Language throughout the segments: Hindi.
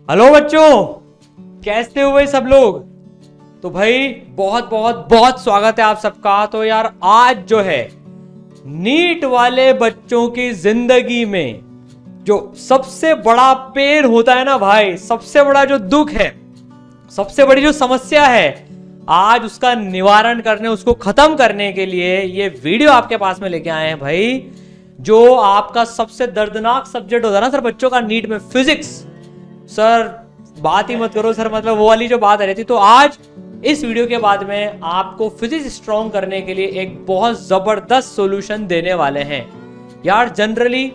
हेलो बच्चों, कैसे हो भाई सब लोग। तो भाई बहुत बहुत बहुत स्वागत है आप सबका। तो यार आज जो है नीट वाले बच्चों की जिंदगी में जो सबसे बड़ा पेड़ होता है ना भाई, सबसे बड़ा जो दुख है, सबसे बड़ी जो समस्या है, आज उसका निवारण करने, उसको खत्म करने के लिए ये वीडियो आपके पास में लेके आए हैं भाई। जो आपका सबसे दर्दनाक सब्जेक्ट होता है ना सर बच्चों का नीट में, फिजिक्स। सर बात ही मत करो सर, मतलब वो वाली जो बात आ रही थी। तो आज इस वीडियो के बाद में आपको फिजिक्स स्ट्रॉन्ग करने के लिए एक बहुत जबरदस्त सॉल्यूशन देने वाले हैं। यार जनरली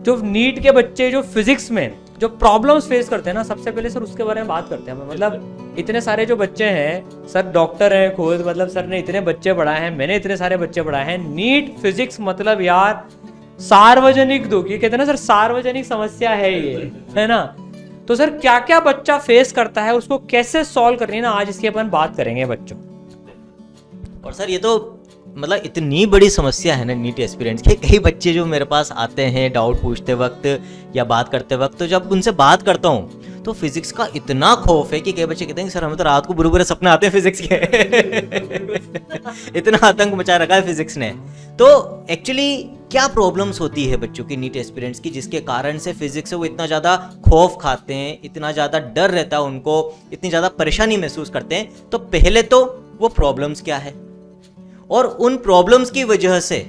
जो नीट के बच्चे जो फिजिक्स में जो प्रॉब्लम्स फेस करते हैं ना, सबसे पहले सर उसके बारे में बात करते हैं। मतलब इतने सारे जो बच्चे हैं, सर डॉक्टर हैं खुद, मतलब सर ने इतने बच्चे पढ़ाए हैं, मैंने इतने सारे बच्चे पढ़ाए हैं। नीट फिजिक्स मतलब यार सार्वजनिक दुख, ये कहते हैं ना सर, सार्वजनिक समस्या है ये, है ना। तो सर क्या क्या बच्चा फेस करता है, उसको कैसे सॉल्व करनी है ना, आज इसकी अपन बात करेंगे बच्चों। और सर ये तो मतलब इतनी बड़ी समस्या है ना नीट एस्पिरेंट्स के। कई बच्चे जो मेरे पास आते हैं डाउट पूछते वक्त या बात करते वक्त, तो जब उनसे बात करता हूँ तो फिजिक्स का इतना खौफ है कि कई बच्चे कहते हैं सर हमें तो रात को बुरे बुरे सपने आते हैं फिजिक्स के। इतना आतंक मचा रखा है फिजिक्स ने। तो एक्चुअली क्या प्रॉब्लम्स होती है बच्चों की नीट एस्पिरेंट्स की, जिसके कारण से फिजिक्स से वो इतना ज़्यादा खौफ खाते हैं, इतना ज़्यादा डर रहता है उनको, इतनी ज़्यादा परेशानी महसूस करते हैं। तो पहले तो वो प्रॉब्लम्स क्या है, और उन प्रॉब्लम्स की वजह से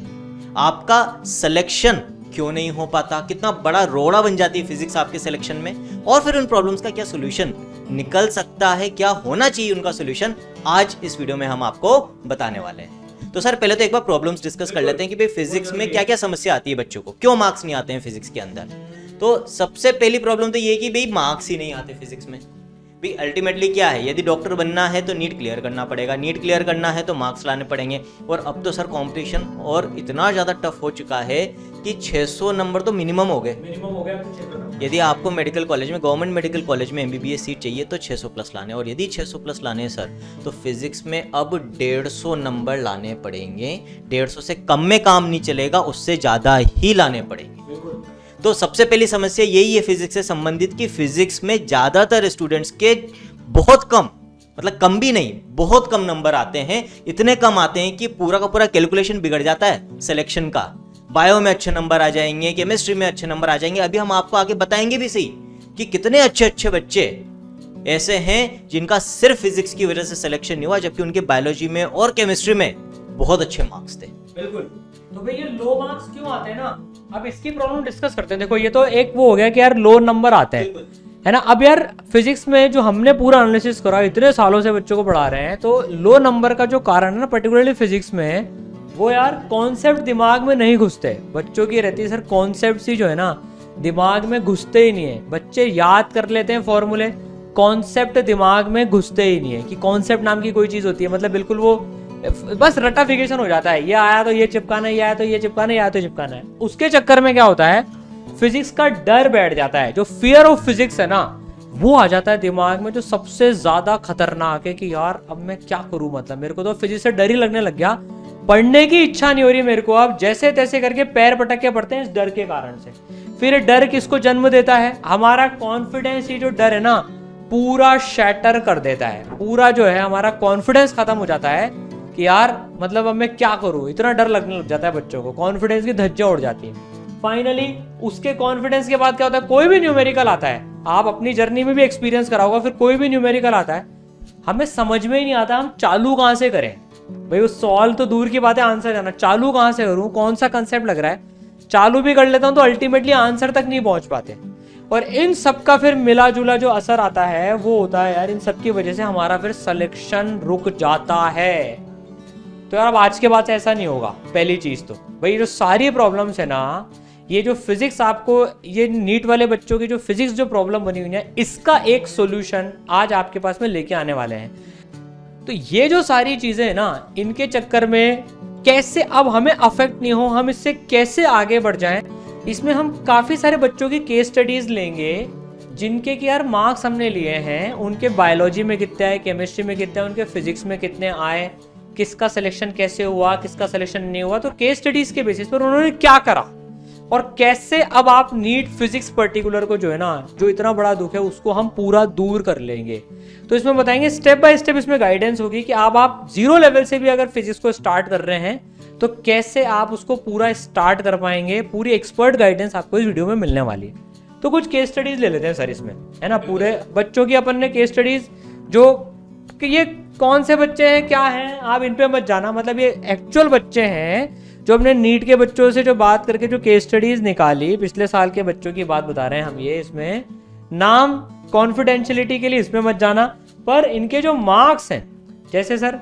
आपका सिलेक्शन क्यों नहीं हो पाता, कितना बड़ा रोड़ा बन जाती है फिजिक्स आपके सिलेक्शन में, और फिर उन प्रॉब्लम्स का क्या सॉल्यूशन निकल सकता है, क्या होना चाहिए उनका सॉल्यूशन, आज इस वीडियो में हम आपको बताने वाले हैं। तो सर पहले तो एक बार प्रॉब्लम्स डिस्कस कर लेते हैं कि भाई फिजिक्स में क्या क्या समस्या आती है बच्चों को, क्यों मार्क्स नहीं आते हैं फिजिक्स के अंदर। तो सबसे पहली प्रॉब्लम तो ये कि भाई मार्क्स ही नहीं आते फिजिक्स में। भी अल्टीमेटली क्या है, यदि डॉक्टर बनना है तो नीट क्लियर करना पड़ेगा, नीट क्लियर करना है तो मार्क्स लाने पड़ेंगे। और अब तो सर कंपटीशन और इतना ज़्यादा टफ हो चुका है कि 600 नंबर तो मिनिमम हो गए। यदि आपको मेडिकल कॉलेज में, गवर्नमेंट मेडिकल कॉलेज में MBBS सीट चाहिए तो 600 प्लस लाने, और यदि 600 प्लस लाने हैं सर तो फिजिक्स में अब 150 नंबर लाने पड़ेंगे। 150 से कम में काम नहीं चलेगा, उससे ज़्यादा ही लाने पड़ेंगे। तो सबसे पहली समस्या यही है फिजिक्स से संबंधित कि फिजिक्स में ज्यादातर स्टूडेंट्स के बहुत कम, मतलब कम भी नहीं, बहुत कम नंबर आते हैं। इतने कम आते हैं कि पूरा का पूरा कैलकुलेशन बिगड़ जाता है सिलेक्शन का। बायो में अच्छे नंबर आ जाएंगे, केमिस्ट्री में अच्छे नंबर आ जाएंगे। अभी हम आपको आगे बताएंगे भी सही कि कितने अच्छे अच्छे बच्चे ऐसे हैं जिनका सिर्फ फिजिक्स की वजह से सिलेक्शन नहीं हुआ, जबकि उनके बायोलॉजी में और केमिस्ट्री में बहुत अच्छे मार्क्स थे। बिल्कुल। तो भाई ये लो मार्क्स क्यों आते हैं ना, अब इसकी प्रॉब्लम डिस्कस करते हैं। देखो ये तो एक वो हो गया कि यार लो नंबर आते हैं, है ना। अब यार फिजिक्स में जो हमने पूरा एनालिसिस करा, इतने सालों से बच्चों को पढ़ा रहे हैं, तो लो नंबर का जो कारण है ना पर्टिकुलरली फिजिक्स में, वो यार कॉन्सेप्ट दिमाग में नहीं घुसते। बच्चों की रहती है सर कॉन्सेप्ट ही जो है ना दिमाग में घुसते ही नहीं है। बच्चे याद कर लेते हैं फॉर्मूले, कॉन्सेप्ट दिमाग में घुसते ही नहीं है कि कॉन्सेप्ट नाम की कोई चीज होती है। मतलब बिल्कुल वो बस रटाफिकेशन हो जाता है, ये आया तो ये चिपकाना है, ये आया तो ये चिपकाना है, ये आया तो चिपकाना है। उसके चक्कर में क्या होता है, फिजिक्स का डर बैठ जाता है, जो फियर ऑफ फिजिक्स है ना वो आ जाता है दिमाग में, जो सबसे ज्यादा खतरनाक है कि यार अब मैं क्या करूं, मतलब मेरे को तो फिजिक्स से डर ही लगने लग गया, पढ़ने की इच्छा नहीं हो रही मेरे को। अब जैसे तैसे करके पैर पटक के पढ़ते हैं इस डर के कारण से। फिर डर किसको जन्म देता है, हमारा कॉन्फिडेंस ही जो डर है ना पूरा शैटर कर देता है। पूरा जो है हमारा कॉन्फिडेंस खत्म हो जाता है कि यार मतलब अब मैं क्या करूं, इतना डर लगने लग जाता है बच्चों को, कॉन्फिडेंस की धज्जियां उड़ जाती है। फाइनली उसके कॉन्फिडेंस के बाद क्या होता है, कोई भी न्यूमेरिकल आता है, आप अपनी जर्नी में भी एक्सपीरियंस करा होगा, फिर कोई भी न्यूमेरिकल आता है हमें समझ में ही नहीं आता हम चालू कहां से करें। भाई वो सॉल्व तो दूर की बात है, आंसर जाना, चालू कहां से करूं, कौन सा कंसेप्ट लग रहा है, चालू भी कर लेता हूं तो अल्टीमेटली आंसर तक नहीं पहुंच पाते। और इन सब का फिर मिला जुला जो असर आता है वो होता है यार इन सब की वजह से हमारा फिर सिलेक्शन रुक जाता है। तो यार अब आज के बाद से ऐसा नहीं होगा। पहली चीज तो भाई जो सारी प्रॉब्लम्स है ना, ये जो फिजिक्स आपको, ये नीट वाले बच्चों की जो फिजिक्स जो प्रॉब्लम बनी हुई है, इसका एक सॉल्यूशन आज आपके पास में लेके आने वाले हैं। तो ये जो सारी चीजें है ना, इनके चक्कर में कैसे अब हमें अफेक्ट नहीं हो, हम इससे कैसे आगे बढ़ जाएं, इसमें हम काफी सारे बच्चों की केस स्टडीज लेंगे जिनके कि यार मार्क्स हमने लिए हैं, उनके बायोलॉजी में कितने आए, केमिस्ट्री में कितने आए, उनके फिजिक्स में कितने आए, किसका सिलेक्शन कैसे हुआ, किसका सिलेक्शन नहीं हुआ। तो केस स्टडीज के बेसिस पर उन्होंने क्या करा, और कैसे अब आप नीट फिजिक्स पर्टिकुलर को जो है ना, जो इतना बड़ा दुख है उसको हम पूरा दूर कर लेंगे। तो इसमें बताएंगे स्टेप बाय स्टेप, इसमें गाइडेंस होगी कि आप जीरो लेवल से भी अगर फिजिक्स को स्टार्ट कर रहे हैं तो कैसे आप उसको पूरा स्टार्ट कर पाएंगे। पूरी एक्सपर्ट गाइडेंस आपको इस वीडियो में मिलने वाली है। तो कुछ केस स्टडीज ले लेते हैं सर इसमें, है ना। पूरे बच्चों की अपन ने केस स्टडीज, जो कि ये कौन से बच्चे हैं क्या हैं आप इन पे मत जाना, मतलब ये एक्चुअल बच्चे हैं जो अपने नीट के बच्चों से जो बात करके जो केस स्टडीज निकाली, पिछले साल के बच्चों की बात बता रहे हैं हम। ये इसमें नाम कॉन्फिडेंशियलिटी के लिए इसमें मत जाना, पर इनके जो मार्क्स हैं, जैसे सर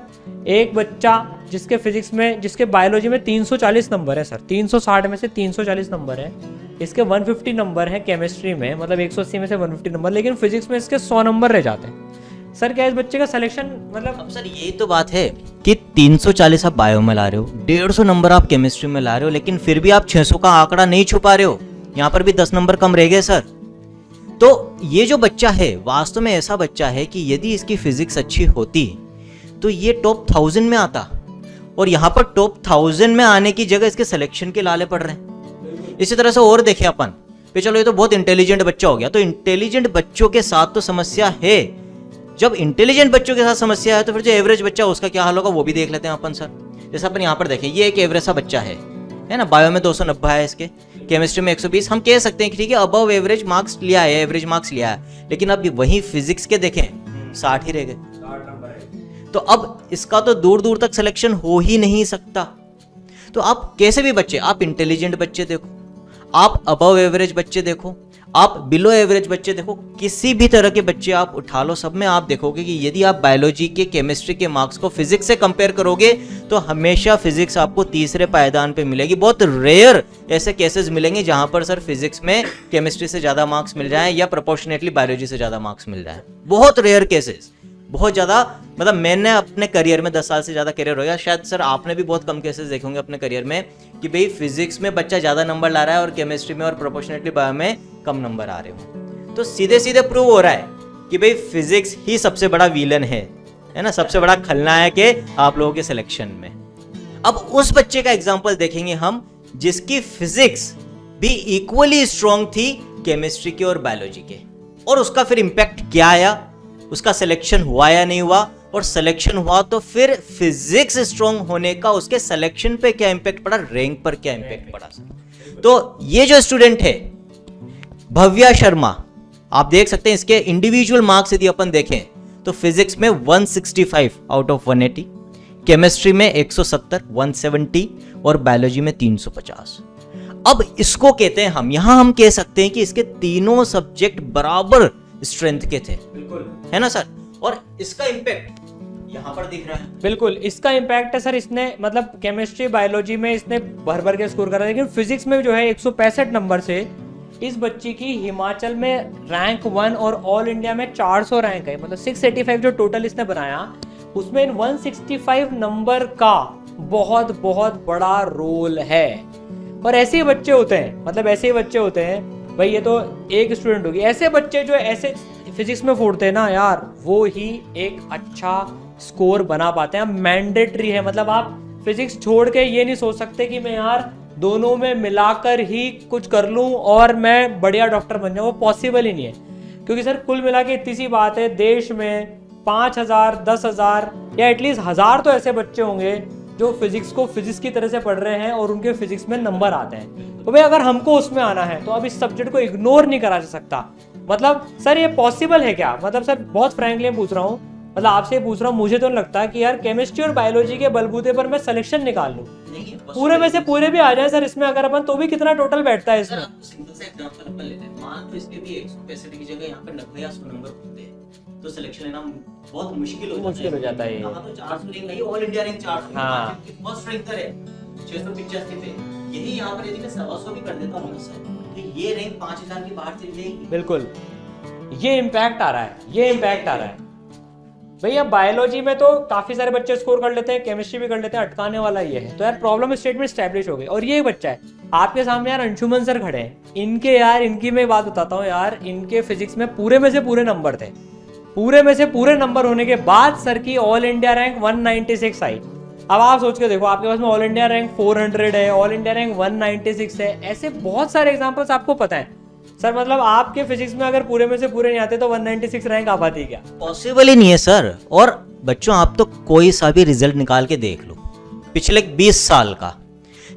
एक बच्चा जिसके फिजिक्स में, जिसके बायोलॉजी में 340 नंबर है सर, 360 में से 340 नंबर है, इसके 150 नंबर है केमिस्ट्री में, मतलब 180 में से 150 नंबर, लेकिन फिजिक्स में इसके 100 नंबर रह जाते हैं। सर क्या इस बच्चे का सिलेक्शन, मतलब अब सर यही तो बात है कि 340 आप बायो में ला रहे हो, 150 नंबर आप केमिस्ट्री में ला रहे हो, लेकिन फिर भी आप 600 का आंकड़ा नहीं छुपा रहे हो। यहाँ पर भी 10 नंबर कम रह गए सर। तो ये जो बच्चा है वास्तव में ऐसा बच्चा है कि यदि इसकी फिजिक्स अच्छी होती तो ये टॉप 1000 में आता, और यहाँ पर टॉप 1000 में आने की जगह इसके सिलेक्शन के लाले पड़ रहे हैं। इसी तरह से और देखें अपन, चलो ये तो बहुत इंटेलिजेंट बच्चा हो गया, तो इंटेलिजेंट बच्चों के साथ तो समस्या है। जब इंटेलिजेंट बच्चों के साथ समस्या है तो फिर जो एवरेज बच्चा उसका क्या हाल होगा वो भी देख लेते हैं अपन सर। जैसे अपन यहाँ पर देखें, ये एक एवरेज सा बच्चा है ना, बायो में 290 है इसके, केमिस्ट्री में 120, हम कह सकते हैं कि ठीक है अबव एवरेज मार्क्स लिया है, एवरेज मार्क्स लिया है, लेकिन अब वही फिजिक्स के देखें 60 ही रह गए, तो अब इसका तो दूर दूर तक सिलेक्शन हो ही नहीं सकता। तो आप कैसे भी बच्चे, आप इंटेलिजेंट बच्चे देखो, आप अबव एवरेज बच्चे देखो, आप बिलो एवरेज बच्चे देखो, किसी भी तरह के बच्चे आप उठा लो, सब में आप देखोगे कि यदि आप बायोलॉजी के, केमिस्ट्री के मार्क्स को फिजिक्स से कंपेयर करोगे तो हमेशा फिजिक्स आपको तीसरे पायदान पे मिलेगी। बहुत रेयर ऐसे केसेस मिलेंगे जहां पर सर फिजिक्स में केमिस्ट्री से ज्यादा मार्क्स मिल जाए या प्रोपोर्शनेटली बायोलॉजी से ज्यादा मार्क्स मिल जाए। बहुत रेयर केसेस, बहुत ज्यादा, मतलब मैंने अपने करियर में 10 साल से ज्यादा करियर हो गया, शायद सर आपने भी बहुत कम केसेस देखे होंगे अपने करियर में कि भाई फिजिक्स में बच्चा ज्यादा नंबर ला रहा है और केमिस्ट्री में और प्रोपोर्शनेटली बायो में कम नंबर आ रहे हो। तो सीधे सीधे प्रूव हो रहा है कि भाई फिजिक्स ही सबसे बड़ा विलन है ना, सबसे बड़ा खलनायक है आप लोगों के सिलेक्शन में। अब उस बच्चे का एग्जाम्पल देखेंगे हम जिसकी फिजिक्स भी इक्वली स्ट्रॉन्ग थी केमिस्ट्री के और बायोलॉजी के, और उसका फिर इंपैक्ट क्या आया, उसका सिलेक्शन हुआ या नहीं हुआ, और सिलेक्शन हुआ तो फिर फिजिक्स स्ट्रॉन्ग होने का उसके सिलेक्शन पे क्या इंपैक्ट पड़ा, रैंक पर क्या इंपैक्ट पड़ा। तो ये जो स्टूडेंट है भव्या शर्मा, आप देख सकते हैं इसके इंडिविजुअल मार्क्स यदि अपन देखें तो फिजिक्स में 165 आउट ऑफ 180, केमिस्ट्री में 170 170 और बायोलॉजी में 350। अब इसको कहते हैं हम, यहां हम कह सकते हैं कि इसके तीनों सब्जेक्ट बराबर स्ट्रेंथ के थे, बिल्कुल है ना सर। और इसका इंपैक्ट यहाँ पर दिख रहा है, बिल्कुल इसका इंपैक्ट है सर। इसने मतलब केमिस्ट्री बायोलॉजी में इसने भर भर के स्कोर करा, लेकिन फिजिक्स में जो है 165 नंबर से इस बच्ची की हिमाचल में रैंक 1 और ऑल इंडिया में 400 रैंक है, मतलब 685 जो टोटल इसने बनाया, उसमें इन 165 नंबर का बहुत बहुत बड़ा रोल है। और ऐसे ही बच्चे होते हैं, मतलब ऐसे ही बच्चे होते हैं भाई, ये तो एक स्टूडेंट होगी, ऐसे बच्चे जो ऐसे फिजिक्स में फोड़ते हैं ना यार, वो ही एक अच्छा स्कोर बना पाते हैं। मैंडेटरी है, मतलब आप फिजिक्स छोड़ के ये नहीं सोच सकते कि मैं यार दोनों में मिलाकर ही कुछ कर लूं और मैं बढ़िया डॉक्टर बन जाऊं, वो पॉसिबल ही नहीं है। क्योंकि सर कुल मिला के इतनी सी बात है, देश में 5000 10,000 या एटलीस्ट 1000 तो ऐसे बच्चे होंगे जो फिजिक्स को फिजिक्स की तरह से पढ़ रहे हैं और उनके फिजिक्स में नंबर आते हैं। तो भाई अगर हमको उसमें आना है तो अब इस सब्जेक्ट को इग्नोर नहीं करा जा सकता। मतलब सर ये पॉसिबल है क्या? मतलब सर बहुत फ्रैंकली पूछ रहा हूँ, मतलब आपसे पूछ रहा हूँ, मुझे तो लगता है कि यार केमिस्ट्री और बायोलॉजी के बलबूते पर मैं सिलेक्शन निकाल लूँ, पूरे में से पूरे भी आ जाए सर इसमें अगर अपन, तो भी कितना टोटल बैठता है इसमें। सिंपल सा एग्जांपल अपन लेते हैं, मान लो इसके भी 165 की जगह यहाँ पे 90 या 100 नंबर होते हैं तो सिलेक्शन लेना बहुत मुश्किल हो जाता है। यहाँ तो 400 रैंक है, ऑल इंडिया रैंक 400 हाँ, फर्स्ट रैंकर है 685 पे, यही यहाँ पर यदि मैं 125 भी कर देता हूँ सर तो ये रैंक 5000 के बाहर चली जाएगी। बिल्कुल ये इम्पैक्ट आ रहा है, ये इम्पैक्ट आ रहा है भैया। बायोलॉजी में तो काफी सारे बच्चे स्कोर कर लेते हैं, केमिस्ट्री भी कर लेते हैं, अटकाने वाला ये है। तो यार प्रॉब्लम स्टेटमेंट स्टैब्लिश हो गई। और ये बच्चा है आपके सामने यार, अंशुमन सर खड़े हैं, इनके यार इनकी मैं बात बताता हूँ यार, इनके फिजिक्स में पूरे में से पूरे नंबर थे, पूरे में से पूरे नंबर होने के बाद सर की ऑल इंडिया रैंक 196 आई। अब आप सोच के देखो, आपके पास में ऑल इंडिया रैंक 400 है, ऑल इंडिया रैंक 196 है, ऐसे बहुत सारे एग्जांपल्स आपको पता है। सर मतलब आपके फिजिक्स में अगर पूरे में से पूरे नहीं आते तो 196 रैंक आ पाती क्या? पॉसिबल ही नहीं है सर। और बच्चों आप तो कोई सा भी रिजल्ट निकाल के देख लो, पिछले 20 साल का,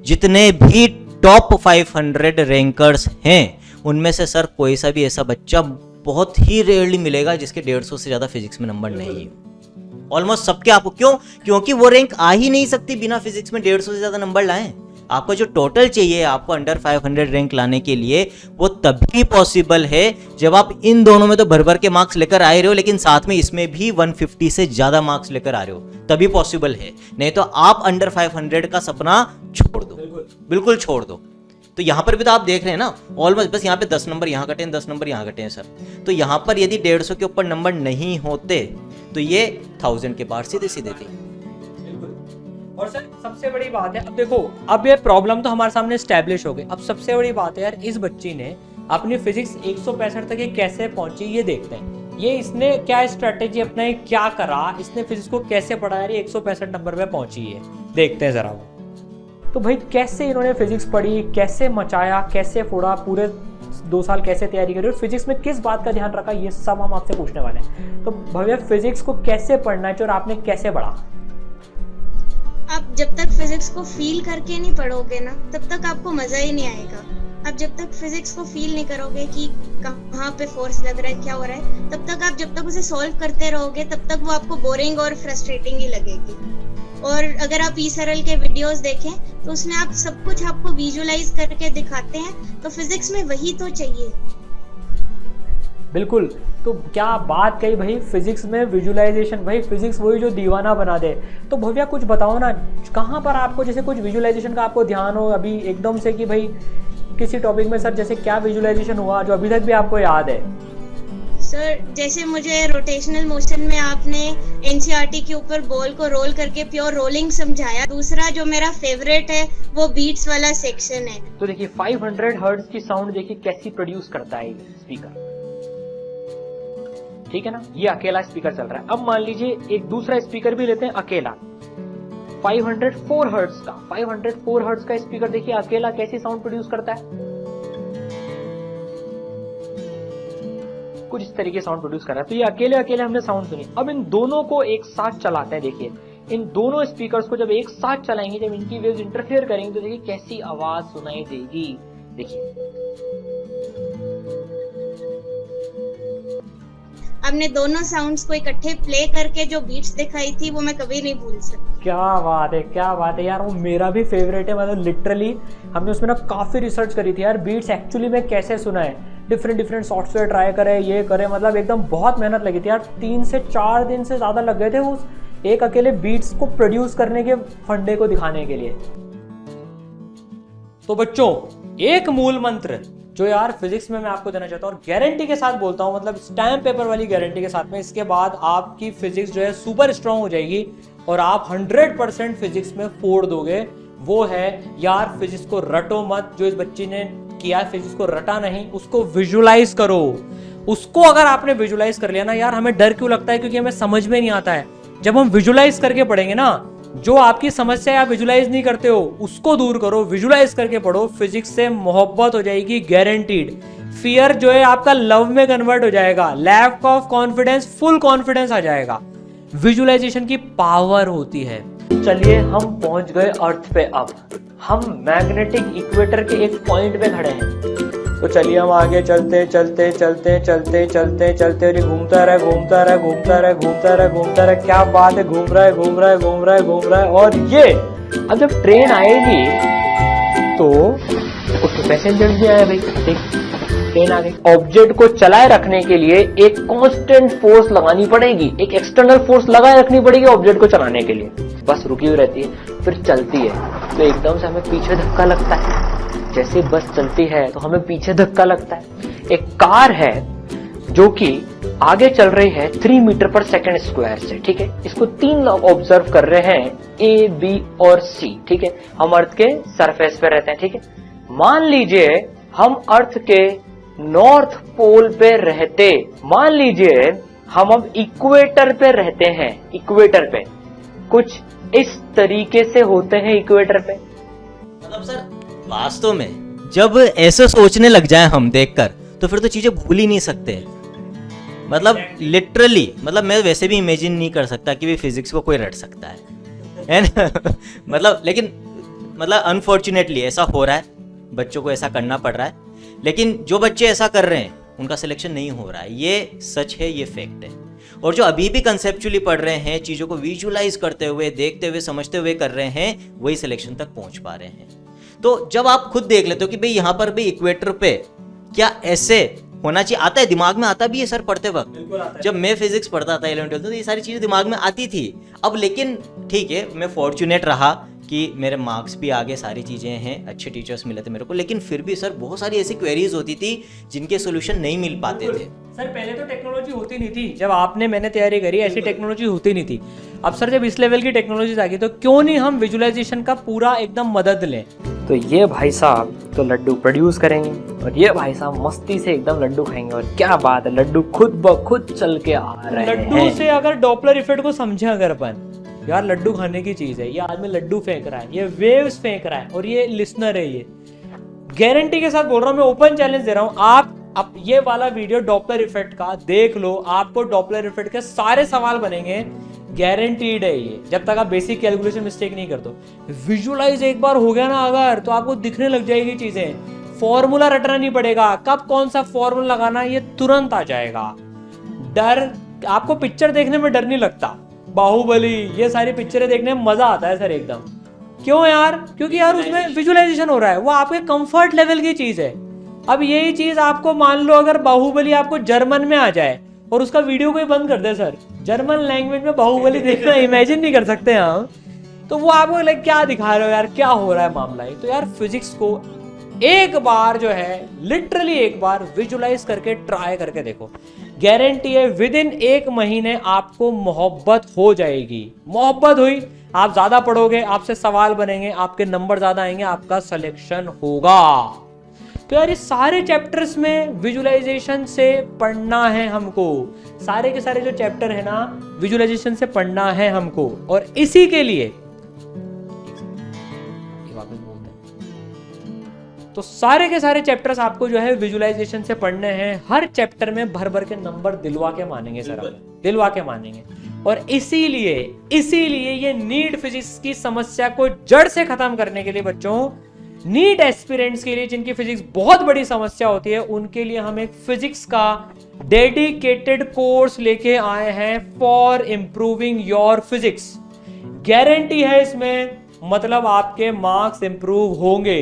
जितने भी टॉप 500 रैंकर्स हैं उनमें से सर कोई सा भी ऐसा बच्चा बहुत ही रेयरली मिलेगा जिसके 150 से ज्यादा फिजिक्स में नंबर नहीं है। ऑलमोस्ट सबके आपको, क्यों? क्योंकि वो रैंक आ ही नहीं सकती बिना फिजिक्स में 150 से ज्यादा नंबर लाएं। आपको जो टोटल चाहिए आपको अंडर 500 रैंक लाने के लिए, वो तभी पॉसिबल है जब आप इन दोनों में तो भर भर के मार्क्स लेकर आ रहे हो, लेकिन साथ में इसमें भी 150 से ज्यादा मार्क्स लेकर आ रहे हो, तभी पॉसिबल है। नहीं तो आप अंडर 500 का सपना छोड़ दो, बिल्कुल छोड़ दो। तो यहां पर भी तो आप देख रहे हैं ना, ऑलमोस्ट बस यहाँ पे 10 नंबर यहाँ कटे हैं, 10 नंबर यहाँ कटे हैं सर। तो यहाँ पर यदि 150 के ऊपर नंबर नहीं होते तो ये 1000 के बाहर सीधे सीधे थे। और सर सबसे बड़ी बात है, अब देखो, अब ये प्रॉब्लम तो हमारे सामने स्टैब्लिश हो गई। अब सबसे बड़ी बात है यार, इस बच्ची ने अपनी फिजिक्स 165 तक ये कैसे पहुंची, ये देखते हैं। ये इसने क्या स्ट्रेटेजी अपनाई, क्या करा, इसने फिजिक्स को कैसे पढ़ा यार, 165 नंबर पे पहुंची है, देखते हैं जरा वो। तो भाई कैसे इन्होंने फिजिक्स पढ़ी, कैसे मचाया, कैसे फोड़ा, पूरे 2 साल कैसे तैयारी करी और फिजिक्स में किस बात का ध्यान रखा, ये सब हम आपसे पूछने वाले हैं। तो भैया फिजिक्स को कैसे पढ़ना चाहिए और आपने कैसे पढ़ा? आप जब तक फिजिक्स को फील करके नहीं पढ़ोगे ना, तब तक आपको मजा ही नहीं आएगा। आप जब तक फिजिक्स को फील नहीं करोगे कि कहाँ पे फोर्स लग रहा है, क्या हो रहा है, तब तक आप जब तक उसे सॉल्व करते रहोगे तब तक वो आपको बोरिंग और फ्रस्ट्रेटिंग ही लगेगी। और अगर आप ई सरल के वीडियोस देखें तो उसमें आप सब कुछ आपको विजुअलाइज करके दिखाते हैं, तो फिजिक्स में वही तो चाहिए। बिल्कुल, तो क्या बात कही भाई, फिजिक्स में विजुअलाइजेशन, भाई फिजिक्स वही जो दीवाना बना दे। तो भैया कुछ बताओ ना, कहाँ पर आपको जैसे कुछ विजुअलाइजेशन का आपको ध्यान हो अभी एकदम से कि भाई किसी टॉपिक में सर जैसे क्या विजुअलाइजेशन हुआ जो अभी तक भी आपको याद है? सर जैसे मुझे रोटेशनल मोशन में आपने एनसीईआरटी के ऊपर बॉल को रोल करके प्योर रोलिंग समझाया। दूसरा जो मेरा फेवरेट है वो बीट्स वाला सेक्शन है। तो देखिए 500 हर्ट्ज की साउंड देखिए कैसी प्रोड्यूस करता है ये स्पीकर, ठीक है ना, ये अकेला स्पीकर चल रहा है। अब मान लीजिए एक दूसरा स्पीकर भी लेते हैं अकेला, 504 हर्ट्ज का, 504 हर्ट्ज का स्पीकर देखिए अकेला कैसी साउंड प्रोड्यूस करता है, कुछ इस तरीके साउंड प्रोड्यूस कर रहा है। तो ये अकेले अकेले हमने साउंड सुनी। अब इन दोनों को एक साथ चलाते हैं, देखिए इन दोनों स्पीकर्स को जब एक साथ चलाएंगे, जब इनकी वेव्स इंटरफेयर करेंगे तो देखिए कैसी आवाज सुनाई देगी। देखिए हमने दोनों साउंड्स को इकट्ठे प्ले करके जो बीट्स दिखाई थी वो मैं कभी नहीं भूल सकती। क्या बात है, क्या बात है यार, वो मेरा भी फेवरेट है। मतलब लिटरली हमने उसमें ना काफी रिसर्च करी थी यार, बीट्स एक्चुअली में कैसे सुना है, डिफरेंट सॉफ्टवेयर ट्राई करे, ये करे, मतलब एकदम बहुत मेहनत लगी थी यार। 3 से 4 दिन से ज्यादा लग गए थे उस एक अकेले बीट्स को प्रोड्यूस करने के फंडे को दिखाने के लिए। तो बच्चों एक मूल मंत्र जो यार फिजिक्स में मैं आपको देना चाहता हूँ और गारंटी के साथ बोलता हूँ, मतलब स्टैम्प पेपर वाली गारंटी के साथ में, इसके बाद आपकी फिजिक्स जो है सुपर स्ट्रांग हो जाएगी और आप 100% फिजिक्स में फोड़ दोगे। वो है यार फिजिक्स को रटो मत, जो इस बच्ची ने किया फिजिक्स को रटा नहीं, उसको विजुअलाइज करो। उसको अगर आपने विजुअलाइज कर लिया ना यार, हमें डर क्यों लगता है, क्योंकि हमें समझ में नहीं आता है। जब हम विजुअलाइज करके पढ़ेंगे ना, जो आपकी समस्या है आप विजुअलाइज नहीं करते हो उसको दूर करो, विजुअलाइज करके पढ़ो, फिजिक्स से मोहब्बत हो जाएगी गारंटीड। फियर जो है आपका लव में कन्वर्ट हो जाएगा, lack of confidence full confidence आ जाएगा। विजुअलाइजेशन की पावर होती है। चलिए हम पहुंच गए अर्थ पे। अब हम मैग्नेटिक इक्वेटर के एक पॉइंट पे खड़े हैं। तो चलिए हम आगे चलते चलते चलते चलते चलते चलते घूमता रहे घूमता रहे घूमता रहे घूमता रहे घूमता रहे, क्या बात है, घूम रहा है घूम रहा है घूम रहा है घूम रहा है। और ये अब जब ट्रेन आएगी तो कुछ पैसेंजर्स भी आए भाई, देख ट्रेन आ गई। ऑब्जेक्ट को चलाए रखने के लिए एक कांस्टेंट फोर्स लगानी पड़ेगी, एक एक्सटर्नल फोर्स लगाए रखनी पड़ेगी ऑब्जेक्ट को चलाने के लिए। बस रुकी हुई रहती है, फिर चलती है तो एकदम से हमें पीछे धक्का लगता है। जैसे बस चलती है तो हमें पीछे धक्का लगता है। एक कार है जो कि आगे चल रही है 3 मीटर पर सेकंड स्क्वायर से, ठीक है। इसको 3 लोग ऑब्जर्व कर रहे हैं, ए, बी और सी, ठीक है। हम अर्थ के सरफेस पे रहते हैं, ठीक है। मान लीजिए हम अर्थ के नॉर्थ पोल पे रहते, मान लीजिए हम अब इक्वेटर पे रहते हैं, इक्वेटर पे, कुछ इस तरीके से होते हैं इक्वेटर पे। मतलब सर वास्तव में जब ऐसे सोचने लग जाए हम देखकर तो फिर तो चीजें भूल ही नहीं सकते। मतलब लिटरली, मतलब मैं वैसे भी इमेजिन नहीं कर सकता कि भी फिजिक्स को कोई रट सकता है ना मतलब लेकिन मतलब अनफॉर्चुनेटली ऐसा हो रहा है, बच्चों को ऐसा करना पड़ रहा है। लेकिन जो बच्चे ऐसा कर रहे हैं उनका सिलेक्शन नहीं हो रहा है, ये सच है, ये फैक्ट है। और जो अभी भी कंसेप्चुअली पढ़ रहे हैं, चीज़ों को विजुलाइज करते हुए, देखते हुए, समझते हुए कर रहे हैं, वही सिलेक्शन तक पहुंच पा रहे हैं। तो जब आप खुद देख लेते हो कि भाई यहाँ पर भी इक्वेटर पे क्या ऐसे होना चाहिए, आता है दिमाग में, आता भी है सर पढ़ते वक्त। जब मैं फिजिक्स पढ़ता था 11th 12th तो ये सारी चीज़ें दिमाग में आती थी। अब लेकिन ठीक है, मैं फॉर्चुनेट रहा कि मेरे मार्क्स भी आगे, सारी चीज़ें हैं, अच्छे टीचर्स मिले थे मेरे को। लेकिन फिर भी सर बहुत सारी ऐसी क्वेरीज होती थी जिनके सोल्यूशन नहीं मिल पाते थे। सर पहले तो टेक्नोलॉजी होती नहीं थी, जब आपने मैंने तैयारी करी ऐसी टेक्नोलॉजी होती नहीं थी। अब सर जब इस लेवल की टेक्नोलॉजी आ गई तो क्यों नहीं हम विजुअलाइजेशन का पूरा एकदम मदद लें। तो ये भाई साहब तो लड्डू प्रोड्यूस करेंगे और ये भाई साहब मस्ती से एकदम लड्डू खाएंगे। और क्या बात है, लड्डू खुद ब खुद चल के आ रहे हैं। लड्डू से अगर डॉपलर इफेक्ट को समझे अगर अपन, यार लड्डू खाने की चीज है, ये आदमी लड्डू फेंक रहा है, ये वेव्स फेंक रहा है और ये लिसनर है। ये गारंटी के साथ बोल रहा हूं, मैं ओपन चैलेंज दे रहा हूं, आप ये वाला वीडियो डॉपलर इफेक्ट का देख लो, आपको डॉपलर इफेक्ट के सारे सवाल बनेंगे, गारंटीड है ये, जब तक आप बेसिक कैलकुलेशन मिस्टेक नहीं कर दो। विजुअलाइज एक बार हो गया ना अगर, तो आपको दिखने लग जाएगी चीजें, फॉर्मूला रटना नहीं पड़ेगा, कब कौन सा फॉर्मूला लगाना ये तुरंत आ जाएगा। डर, आपको पिक्चर देखने में डर नहीं लगता, बाहुबली ये सारी पिक्चरें देखने में मजा आता है सर एकदम। क्यों यार? क्योंकि यार उसमें विजुअलाइजेशन हो रहा है, वो आपके कंफर्ट लेवल की चीज है। अब यही चीज आपको मान लो अगर बाहुबली आपको जर्मन में आ जाए और उसका वीडियो कोई बंद कर दे सर, जर्मन लैंग्वेज में बाहुबली देखना इमेजिन नहीं कर सकते हम, तो वो आपको लाइक क्या दिखा रहे हो यार, क्या हो रहा है मामला है। तो यार फिजिक्स को एक बार जो है लिटरली एक बार विजुलाइज करके ट्राई करके देखो, गारंटी है विद इन 1 महीने आपको मोहब्बत हो जाएगी। मोहब्बत हुई, आप ज्यादा पढ़ोगे, आपसे सवाल बनेंगे, आपके नंबर ज्यादा आएंगे, आपका सिलेक्शन होगा। तो यार इस सारे चैप्टर्स में विजुअलाइजेशन से पढ़ना है हमको, सारे के सारे जो चैप्टर है ना विजुअलाइजेशन से पढ़ना है हमको। और इसी के लिए तो सारे के सारे चैप्टर्स आपको जो है विजुअलाइजेशन से पढ़ने हैं। हर चैप्टर में भर भर के नंबर दिलवा के मानेंगे सर, हम दिलवा के मानेंगे। और इसीलिए ये नीट फिजिक्स की समस्या को जड़ से खत्म करने के लिए बच्चों, नीट एस्पिरेंट्स के लिए जिनकी फिजिक्स बहुत बड़ी समस्या होती है, उनके लिए हम एक फिजिक्स का डेडिकेटेड कोर्स लेके आए हैं for improving your physics. Guarantee है इसमें, मतलब आपके मार्क्स इंप्रूव होंगे।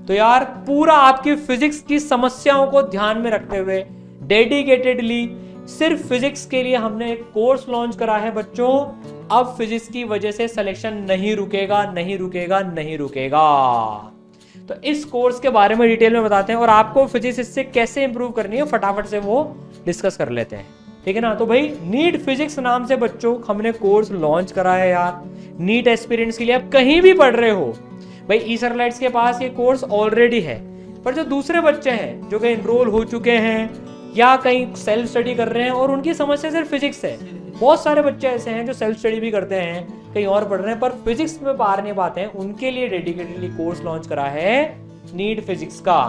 तो यार पूरा आपकी फिजिक्स की समस्याओं को ध्यान में रखते हुए डेडिकेटेडली सिर्फ फिजिक्स के लिए हमने एक कोर्स लॉन्च करा है बच्चों। अब फिजिक्स की वजह से सिलेक्शन नहीं रुकेगा, नहीं रुकेगा, नहीं रुकेगा। तो इस कोर्स के बारे में डिटेल में बताते हैं और आपको फिजिक्स इससे कैसे इंप्रूव करनी है फटाफट से वो डिस्कस कर लेते हैं, ठीक है ना। तो भाई नीट फिजिक्स नाम से बच्चों हमने कोर्स लॉन्च करा है यार, नीट एस्पिरेंट्स के लिए। आप कहीं भी पढ़ रहे हो भाई, ईसरलाइट्स के पास ये कोर्स ऑलरेडी है, पर जो दूसरे बच्चे हैं जो कहीं एनरोल हो चुके हैं या कहीं सेल्फ स्टडी कर रहे हैं और उनकी समस्या सिर्फ फिजिक्स है, बहुत सारे बच्चे ऐसे हैं जो सेल्फ स्टडी भी करते हैं, कहीं और पढ़ रहे हैं पर फिजिक्स में पार नहीं पाते हैं, उनके लिए डेडिकेटेडली कोर्स लॉन्च करा है नीट फिजिक्स का।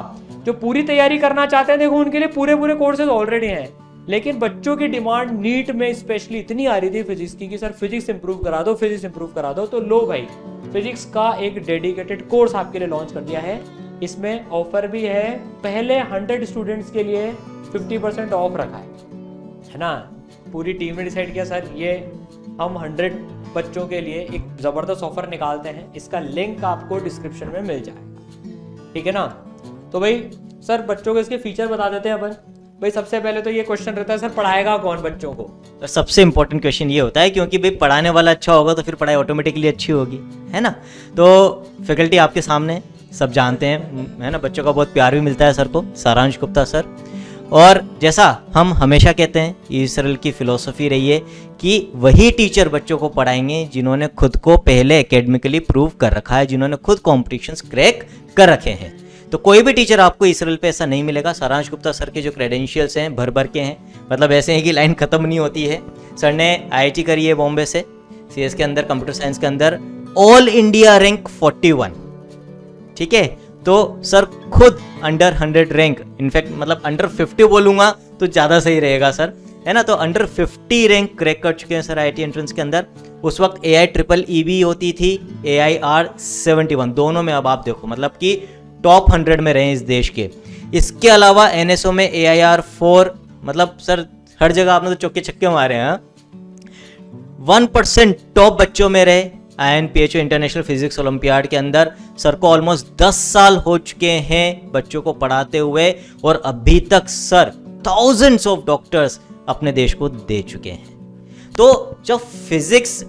जो पूरी तैयारी करना चाहते हैं देखो, उनके लिए पूरे पूरे कोर्सेज ऑलरेडी हैं, लेकिन बच्चों की डिमांड नीट में स्पेशली इतनी आ रही थी फिजिक्स की कि सर फिजिक्स इंप्रूव करा दो, फिजिक्स इंप्रूव करा दो। तो लो भाई, फिजिक्स का एक डेडिकेटेड कोर्स आपके लिए लॉन्च कर दिया है। इसमें ऑफर भी है, पहले 100 स्टूडेंट्स के लिए 50% ऑफ रखा है ना। पूरी टीम ने डिसाइड किया सर ये हम 100 बच्चों के लिए एक ज़बरदस्त ऑफर निकालते हैं, इसका लिंक आपको डिस्क्रिप्शन में मिल जाएगा, ठीक है ना। तो भाई सर बच्चों को इसके फीचर बता देते हैं अपन। भाई सबसे पहले तो ये क्वेश्चन रहता है सर पढ़ाएगा कौन बच्चों को। तो सबसे इंपॉर्टेंट क्वेश्चन ये होता है, क्योंकि भाई पढ़ाने वाला अच्छा होगा तो फिर पढ़ाई ऑटोमेटिकली अच्छी होगी, है ना। तो फैकल्टी आपके सामने सब जानते हैं, है ना। बच्चों का बहुत प्यार भी मिलता है सर को, सारांश गुप्ता सर। और जैसा हम हमेशा कहते हैं, ईसरल की फिलॉसफी रही है कि वही टीचर बच्चों को पढ़ाएंगे जिन्होंने खुद को पहले एकेडमिकली प्रूव कर रखा है, जिन्होंने खुद कॉम्पिटिशन्स क्रैक कर रखे हैं। तो कोई भी टीचर आपको ईसरल पे ऐसा नहीं मिलेगा। सारांश गुप्ता सर के जो क्रेडेंशियल्स हैं भर भर के हैं, मतलब ऐसे हैं कि लाइन खत्म नहीं होती है। सर ने IIT करी है बॉम्बे से, CS के अंदर, कंप्यूटर साइंस के अंदर ऑल इंडिया रैंक 41, ठीक है। तो सर खुद अंडर 100 रैंक, इनफैक्ट मतलब अंडर 50 बोलूंगा तो ज़्यादा सही रहेगा सर, है ना। तो अंडर 50 रैंक क्रैक कर चुके हैं सर IIT एंट्रेंस के अंदर। उस वक्त AIEEE भी होती थी, AIR 71, दोनों में अब आप देखो मतलब कि टॉप 100 में रहे इस देश के। इसके अलावा NSO में AIR 4, मतलब सर हर जगह आपने तो चौके छक्के मारे हैं। 1% टॉप बच्चों में रहे INPHO इंटरनेशनल फिजिक्स ओलंपियाड के अंदर। सर को ऑलमोस्ट 10 साल हो चुके हैं बच्चों को पढ़ाते हुए, और अभी तक सर थाउजेंड्स ऑफ डॉक्टर्स अपने देश को दे चुके हैं। तो जब फिजिक्स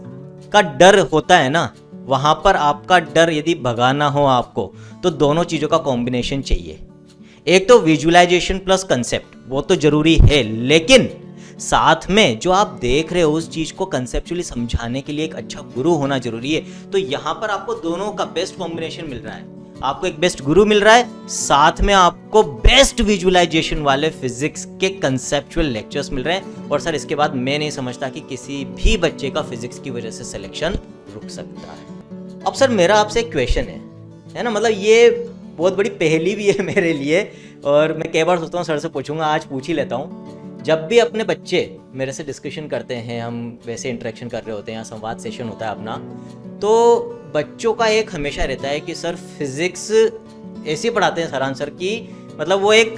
का डर होता है ना, वहां पर आपका डर यदि भगाना हो आपको, तो दोनों चीजों का कॉम्बिनेशन चाहिए। एक तो विजुअलाइजेशन प्लस कंसेप्ट, वो तो जरूरी है, लेकिन साथ में जो आप देख रहे हो उस चीज को कंसेप्चुअली समझाने के लिए एक अच्छा गुरु होना जरूरी है। तो यहां पर आपको दोनों का बेस्ट कॉम्बिनेशन मिल रहा है। आपको एक बेस्ट गुरु मिल रहा है, साथ में आपको बेस्ट विजुअलाइजेशन वाले फिजिक्स के कंसेप्चुअल लेक्चर्स मिल रहे हैं। और सर इसके बाद मैं नहीं समझता कि किसी भी बच्चे का फिजिक्स की वजह से सिलेक्शन रुक सकता है। अब सर मेरा आपसे एक क्वेश्चन है ना, मतलब ये बहुत बड़ी पहेली भी है मेरे लिए, और मैं कई बार सोचता हूँ सर से पूछूंगा, आज पूछ ही लेता हूँ। जब भी अपने बच्चे मेरे से डिस्कशन करते हैं, हम वैसे इंटरेक्शन कर रहे होते हैं, संवाद सेशन होता है अपना, तो बच्चों का एक हमेशा रहता है कि सर फिजिक्स ऐसे पढ़ाते हैं सरान सर की, मतलब वो एक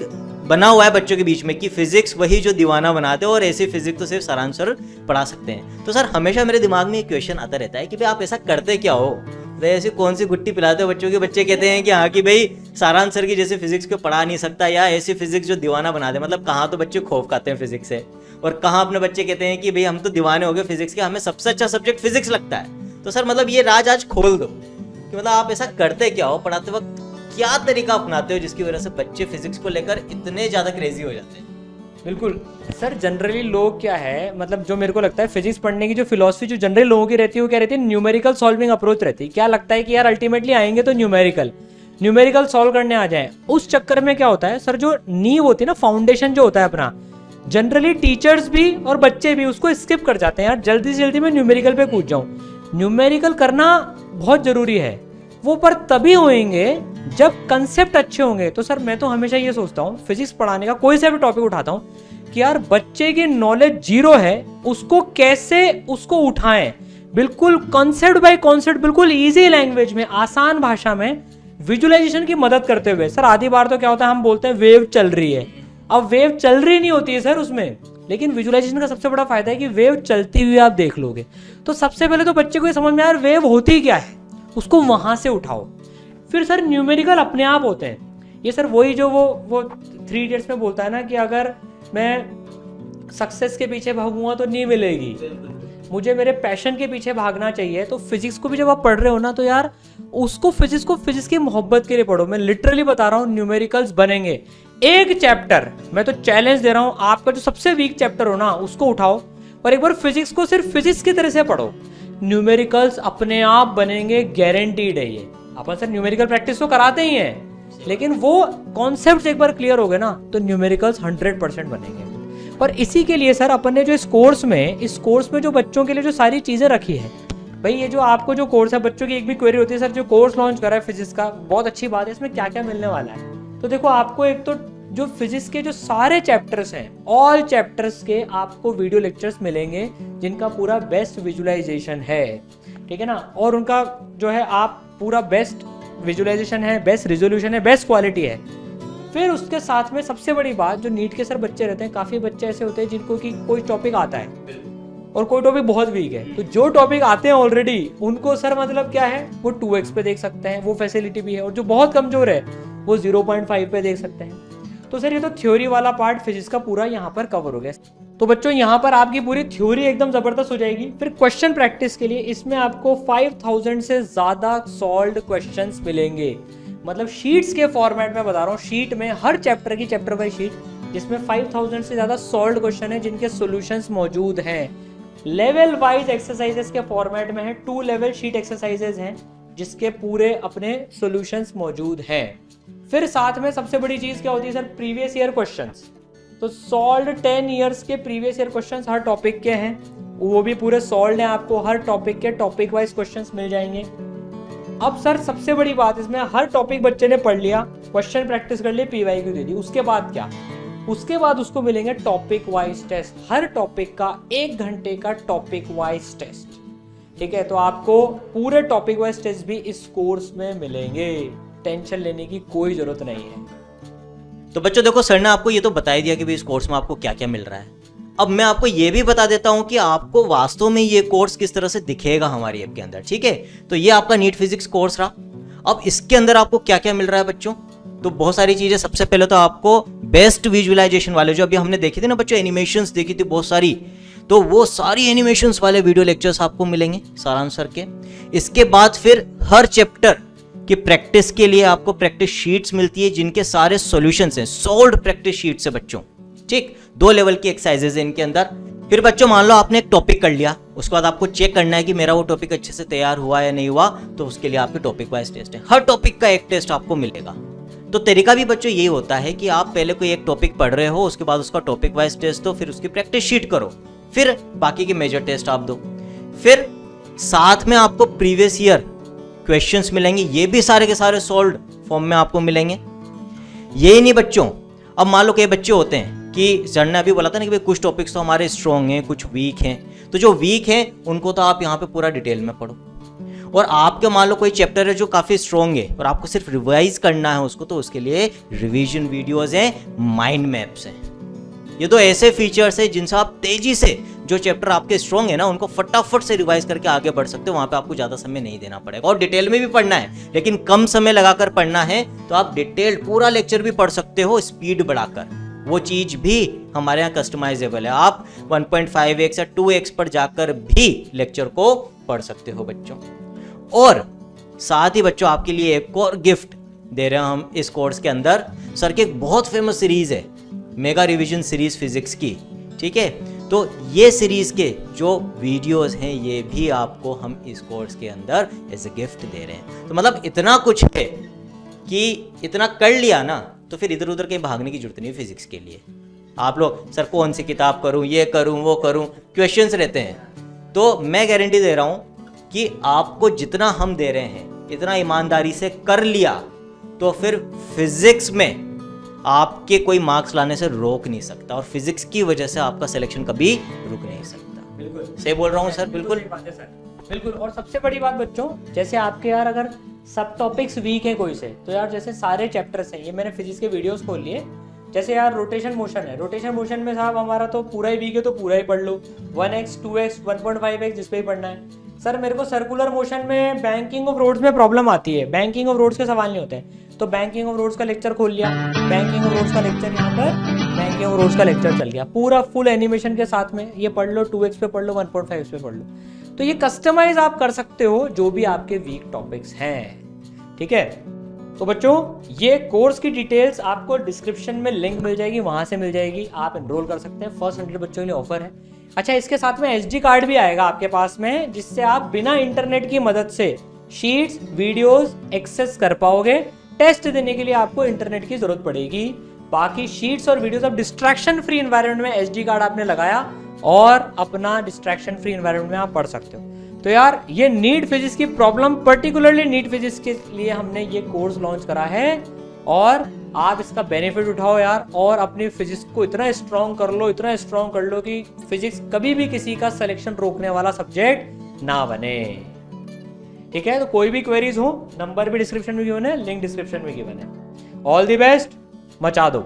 बना हुआ है बच्चों के बीच में कि फिजिक्स वही जो दीवाना बनाते हैं, और ऐसे फिजिक्स तो सिर्फ सरान सर पढ़ा सकते हैं। तो सर हमेशा मेरे दिमाग में एक क्वेश्चन आता रहता है कि भाई आप ऐसा करते क्या हो, भाई ऐसी कौन सी गुट्टी पिलाते हो बच्चों के? बच्चे कहते हैं कि हाँ कि भाई सारांश सर की जैसे फिजिक्स को पढ़ा नहीं सकता, या ऐसी फिजिक्स जो दीवाना बना दे। मतलब कहाँ तो बच्चे खौफ खाते हैं फिजिक्स से, और कहाँ अपने बच्चे कहते हैं कि भाई हम तो दीवाने हो गए फिजिक्स के, हमें सबसे अच्छा सब्जेक्ट फिजिक्स लगता है। तो सर मतलब ये राज आज खोल दो कि मतलब आप ऐसा करते क्या हो पढ़ाते वक्त, क्या तरीका अपनाते हो जिसकी वजह से बच्चे फिजिक्स को लेकर इतने ज़्यादा क्रेजी हो जाते हैं? बिल्कुल सर, जनरली लोग क्या है, मतलब जो मेरे को लगता है फिजिक्स पढ़ने की जो फिलॉसफी जो जनरली लोगों की रहती है वो क्या रहती है, न्यूमेरिकल सॉल्विंग अप्रोच रहती है। क्या लगता है कि यार अल्टीमेटली आएंगे तो न्यूमेरिकल सॉल्व करने आ जाए। उस चक्कर में क्या होता है सर, जो नींव होती है ना, फाउंडेशन जो होता है अपना, जनरली टीचर्स भी और बच्चे भी उसको स्किप कर जाते हैं। यार जल्दी से जल्दी मैं न्यूमेरिकल पे कूद जाऊं, न्यूमेरिकल करना बहुत जरूरी है वो, पर तभी होंगे जब कंसेप्ट अच्छे होंगे। तो सर मैं तो हमेशा ये सोचता हूँ फिजिक्स पढ़ाने का, कोई सा भी टॉपिक उठाता हूँ कि यार बच्चे की नॉलेज जीरो है, उसको कैसे उसको उठाएं, बिल्कुल कॉन्सेप्ट बाय कॉन्सेप्ट, बिल्कुल इजी लैंग्वेज में, आसान भाषा में, विजुअलाइजेशन की मदद करते हुए। सर आधी बार तो क्या होता है, हम बोलते हैं वेव चल रही है, अब वेव चल रही नहीं होती है सर उसमें, लेकिन विजुअलाइजेशन का सबसे बड़ा फायदा है कि वेव चलती हुई आप देख लोगे। तो सबसे पहले तो बच्चे को ये समझ में यार वेव होती क्या है, उसको वहां से उठाओ। फिर सर न्यूमेरिकल अपने आप होते हैं। ये सर वही जो वो 3 इडियट्स में बोलता है ना कि अगर मैं सक्सेस के पीछे भागूंगा तो नहीं मिलेगी, मुझे मेरे पैशन के पीछे भागना चाहिए। तो फिजिक्स को भी जब आप पढ़ रहे हो ना, तो यार उसको फिजिक्स की मोहब्बत के लिए पढ़ो। मैं लिटरली बता रहा हूँ, न्यूमेरिकल्स बनेंगे। एक चैप्टर मैं तो चैलेंज दे रहा हूँ, आपका जो सबसे वीक चैप्टर हो ना उसको उठाओ और एक बार फिजिक्स को सिर्फ फिजिक्स की तरह से पढ़ो, न्यूमेरिकल्स अपने आप बनेंगे, गारंटीड है ये। अपन सर न्यूमेरिकल प्रैक्टिस तो कराते ही हैं, लेकिन वो कॉन्सेप्ट एक बार क्लियर हो गए ना तो न्यूमेरिकल्स 100% बनेंगे। और इसी के लिए सर अपन ने जो इस कोर्स में जो बच्चों के लिए जो सारी चीजें रखी है, भाई ये जो आपको जो कोर्स है, बच्चों की एक भी क्वेरी होती है सर जो कोर्स लॉन्च करा है फिजिक्स का, बहुत अच्छी बात है, इसमें क्या क्या मिलने वाला है। तो देखो आपको एक तो जो फिजिक्स के जो सारे चैप्टर्स हैं, ऑल चैप्टर्स के आपको वीडियो लेक्चर्स मिलेंगे जिनका पूरा बेस्ट विजुअलाइजेशन है, ठीक है ना, और उनका जो है आप पूरा बेस्ट विजुअलाइजेशन है, बेस्ट रिजोल्यूशन है, बेस्ट क्वालिटी है। फिर उसके साथ में सबसे बड़ी बात, जो नीट के सर बच्चे रहते हैं, काफी बच्चे ऐसे होते हैं जिनको कि कोई टॉपिक आता है और कोई टॉपिक बहुत वीक है, तो जो टॉपिक आते हैं ऑलरेडी उनको सर मतलब क्या है, वो 2x पे देख सकते हैं, वो फैसिलिटी भी है। और जो बहुत कमजोर है वो 0.5 पे देख सकते हैं। तो सर ये तो थ्योरी वाला पार्ट फिजिक्स का पूरा यहाँ पर कवर हो गया। तो बच्चों यहाँ पर आपकी पूरी थ्योरी एकदम जबरदस्त हो जाएगी। फिर क्वेश्चन प्रैक्टिस के लिए इसमें आपको 5000 से ज्यादा सॉल्व्ड क्वेश्चंस मिलेंगे, मतलब शीट्स के फॉर्मेट में बता रहा हूँ, शीट में हर चैप्टर की चैप्टर बाय शीट, जिसमें 5000 से ज्यादा सॉल्व्ड क्वेश्चन है जिनके सॉल्यूशंस मौजूद हैं। लेवल वाइज एक्सरसाइजेस के फॉर्मेट में है, 2 लेवल शीट एक्सरसाइजेस हैं जिसके पूरे अपने सॉल्यूशंस मौजूद हैं। फिर साथ में सबसे बड़ी चीज क्या होती है सर, प्रीवियस ईयर क्वेश्चंस। तो सॉल्व्ड 10 इयर्स के प्रीवियस ईयर क्वेश्चंस हर टॉपिक के हैं। वो भी पूरे सॉल्व हैं, आपको हर टॉपिक के टॉपिक वाइज क्वेश्चंस मिल जाएंगे। अब सर सबसे बड़ी बात, इसमें हर टॉपिक बच्चे ने पढ़ लिया, क्वेश्चन प्रैक्टिस कर लिए, पीवाईक्यू दे दी, उसके बाद क्या? उसके बाद उसको मिलेंगे टॉपिक वाइज टेस्ट, हर टॉपिक का 1 घंटे का टॉपिक वाइज टेस्ट। ठीक है, तो आपको पूरे टॉपिक वाइज टेस्ट भी इस कोर्स में मिलेंगे, टेंशन लेने की कोई जरूरत नहीं है। तो बच्चों देखो, सर ने आपको ये तो बता ही दिया कि भाई इस कोर्स में आपको क्या क्या मिल रहा है। अब मैं आपको ये भी बता देता हूं कि आपको वास्तव में ये कोर्स किस तरह से दिखेगा हमारी ऐप के अंदर। ठीक है, तो ये आपका नीट फिजिक्स कोर्स रहा। अब इसके अंदर आपको क्या क्या मिल रहा है बच्चों, तो बहुत सारी चीजें। सबसे पहले तो आपको बेस्ट विजुअलाइजेशन वाले, जो अभी हमने देखी थी ना बच्चों, एनिमेशंस देखी थी बहुत सारी, तो वो सारी एनिमेशंस वाले वीडियो लेक्चर्स आपको मिलेंगे सारांश सर के। इसके बाद फिर हर चैप्टर की प्रैक्टिस के लिए आपको प्रैक्टिस शीट्स मिलती है, जिनके सारे सॉल्यूशंस हैं, सॉल्व्ड प्रैक्टिस शीट्स है बच्चों। ठीक, 2 लेवल की एक्सरसाइजेज है इनके अंदर। फिर बच्चों मान लो आपने एक टॉपिक कर लिया, उसके बाद आपको चेक करना है कि मेरा वो टॉपिक अच्छे से तैयार हुआ या नहीं हुआ, तो उसके लिए आपके टॉपिक वाइज टेस्ट है। हर टॉपिक का एक टेस्ट आपको मिलेगा। तो तरीका भी बच्चों यही होता है कि आप पहले कोई एक टॉपिक पढ़ रहे हो, उसके बाद उसका टॉपिक वाइज टेस्ट दो, फिर उसकी प्रैक्टिस शीट करो, फिर बाकी के मेजर टेस्ट आप दो, फिर साथ में आपको प्रीवियस ईयर क्वेश्चंस मिलेंगे, ये भी सारे के सारे सॉल्व्ड फॉर्म में आपको मिलेंगे। यही नहीं बच्चों, अब मान लो कई बच्चे होते हैं कि सर ने अभी बोला था ना कि भाई कुछ टॉपिक्स तो हमारे स्ट्रॉन्ग हैं, कुछ वीक हैं, तो जो वीक हैं उनको तो आप यहाँ पे पूरा डिटेल में पढ़ो, और आपके मान लो कोई चैप्टर है जो काफी स्ट्रॉन्ग है और आपको सिर्फ रिवाइज करना है उसको, तो उसके लिए रिवीजन वीडियोस हैं, माइंड मैप्स हैं। ये तो ऐसे फीचर्स है जिनसे आप तेजी से जो चैप्टर आपके स्ट्रॉन्ग है ना, उनको फटाफट से रिवाइज करके आगे बढ़ सकते हो। वहां पे आपको ज्यादा समय नहीं देना पड़ेगा, और डिटेल में भी पढ़ना है, लेकिन कम समय लगाकर पढ़ना है, तो आप डिटेल पूरा लेक्चर भी पढ़ सकते हो स्पीड बढ़ाकर। वो चीज भी हमारे यहाँ कस्टमाइजेबल है, आप 1.5x या 2x पर जाकर भी लेक्चर को पढ़ सकते हो बच्चों। और साथ ही बच्चों आपके लिए एक और गिफ्ट दे रहे हैं हम इस कोर्स के अंदर। सर की एक बहुत फेमस सीरीज है, मेगा रिवीजन सीरीज फिजिक्स की। ठीक है, तो ये सीरीज के जो वीडियोस हैं ये भी आपको हम इस कोर्स के अंदर एज ए गिफ्ट दे रहे हैं। तो मतलब इतना कुछ है कि इतना कर लिया ना, तो फिर इधर उधर कहीं भागने की जरूरत नहीं है फिजिक्स के लिए। आप लोग सर कौन सी किताब करूं, ये करूं, वो करूं, क्वेश्चंस रहते हैं। तो मैं गारंटी दे रहा हूं कि आपको जितना हम दे रहे हैं इतना ईमानदारी से कर लिया, तो फिर फिजिक्स में आपके कोई मार्क्स लाने से रोक नहीं सकता, और फिजिक्स की वजह से आपका सिलेक्शन कभी रुक नहीं सकता। बिल्कुल सही बोल रहा हूँ सर? बिल्कुल सही बात है सर, बिल्कुल। और सबसे बड़ी बात बच्चों, जैसे आपके यार अगर सब टॉपिक्स वीक हैं कोई से, तो यार जैसे सारे चैप्टर्स हैं, ये मैंने फिजिक्स के वीडियोस खोल लिए, जैसे यार रोटेशन मोशन है, रोटेशन मोशन में साहब हमारा तो पूरा ही वीक है, तो पूरा ही पढ़ लो, 1x 2x 1.5x जिस पे ही पढ़ना है। सर मेरे को सर्कुलर मोशन में बैंकिंग ऑफ रोड्स में प्रॉब्लम आती है, बैंकिंग ऑफ रोड्स के सवाल नहीं होते हैं, तो बैंकिंग ऑफ रोड्स का लेक्चर खोल लिया, बैंकिंग ऑफ रोड्स का लेक्चर यहाँ पर बैंकिंग ऑफ रोड्स का लेक्चर चल गया पूरा फुल एनिमेशन के साथ में, ये पढ़ लो, 2x पे पढ़ लो, 1.5x पे पढ़ लो। तो ये कस्टमाइज आप कर सकते हो जो भी आपके वीक टॉपिक्स हैं। ठीक है, तो बच्चों ये कोर्स की डिटेल्स आपको डिस्क्रिप्शन में लिंक मिल जाएगी, वहां से मिल जाएगी, आप एनरोल कर सकते हैं। फर्स्ट 100 बच्चों के लिए ऑफर है। अच्छा, इसके साथ में SD कार्ड भी आएगा आपके पास में, जिससे आप बिना इंटरनेट की मदद से शीट्स वीडियोस एक्सेस कर पाओगे। टेस्ट देने के लिए आपको इंटरनेट की जरूरत पड़ेगी, बाकी शीट्स और वीडियोस आप डिस्ट्रैक्शन फ्री एनवायरनमेंट में SD कार्ड आपने लगाया और अपना डिस्ट्रैक्शन फ्री एनवायरनमेंट में आप पढ़ सकते हो। तो यार ये नीट फिजिक्स की प्रॉब्लम, पर्टिकुलरली नीट फिजिक्स के लिए हमने ये कोर्स लॉन्च करा है, और आप इसका बेनिफिट उठाओ यार, और अपनी फिजिक्स को इतना स्ट्रॉन्ग कर लो, इतना स्ट्रॉन्ग कर लो कि फिजिक्स कभी भी किसी का सिलेक्शन रोकने वाला सब्जेक्ट ना बने। ठीक है, तो कोई भी क्वेरीज हो, नंबर भी डिस्क्रिप्शन में गिवन है, लिंक डिस्क्रिप्शन में गिवन है। ऑल द बेस्ट, मचा दो।